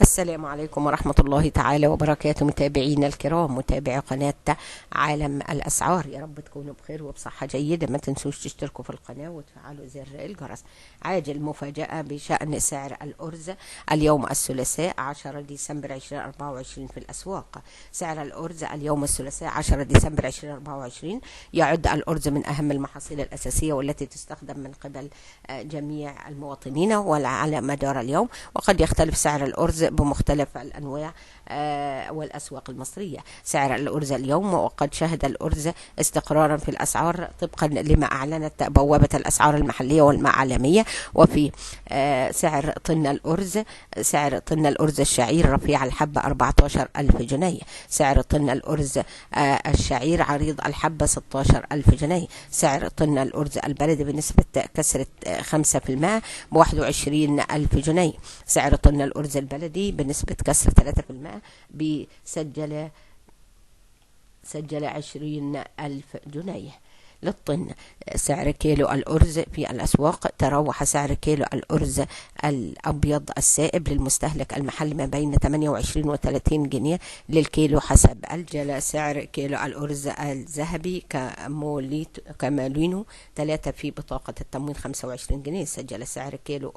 السلام عليكم ورحمة الله تعالى وبركاته، متابعينا الكرام، متابعي قناة عالم الأسعار. يا رب تكونوا بخير وبصحة جيدة. ما تنسوش تشتركوا في القناة وتفعلوا زر الجرس. عاجل مفاجأة بشأن سعر الأرز اليوم الثلاثاء 10 ديسمبر 2024 في الأسواق. سعر الأرز اليوم الثلاثاء 10 ديسمبر 2024 يعد الأرز من أهم المحاصيل الأساسية والتي تستخدم من قبل جميع المواطنين وعلى مدار اليوم، وقد يختلف سعر الأرز بمختلف الأنواع والأسواق المصرية. سعر الأرز اليوم، وقد شهد الأرز استقرارا في الأسعار طبقا لما أعلنت بوابة الأسعار المحلية والعالمية. وفي سعر طن الأرز الشعير رفيع الحبة 14,000 جنيه. سعر طن الأرز الشعير عريض الحبة 16,000 جنيه. سعر طن الأرز البلدي بنسبة كسرة 5% ب21,000 جنيه. سعر طن الأرز البلدي بنسبة كسر 3% سجل 20,000 جنيه للطن. سعر كيلو الأرز في الأسواق، تراوح سعر كيلو الأرز الأبيض السائب للمستهلك المحلي ما بين 28 و 30 جنيه للكيلو حسب الجلة. سعر كيلو الأرز الذهبي كمالينو 3 في بطاقة التموين 25 جنيه. سجل سعر كيلو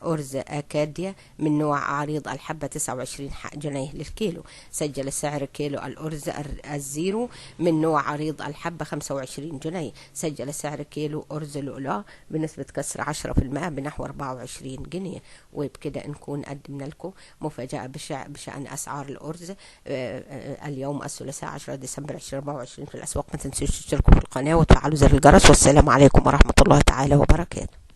أرز أكاديا من نوع عريض الحبة 29 جنيه للكيلو. سجل سعر كيلو الأرز الزيرو من نوع عريض الحبة 25 جنيه. سجل سعر كيلو أرز لؤلؤ بنسبة كسر 10% بنحو 24 جنيه. وبكده نكون قدمنا لكم مفاجأة بشأن أسعار الأرز اليوم الثلاثاء 10 ديسمبر 2024 في الأسواق. ما تنسوش تشتركوا في القناة وتفعلوا زر الجرس. والسلام عليكم ورحمة الله تعالى وبركاته.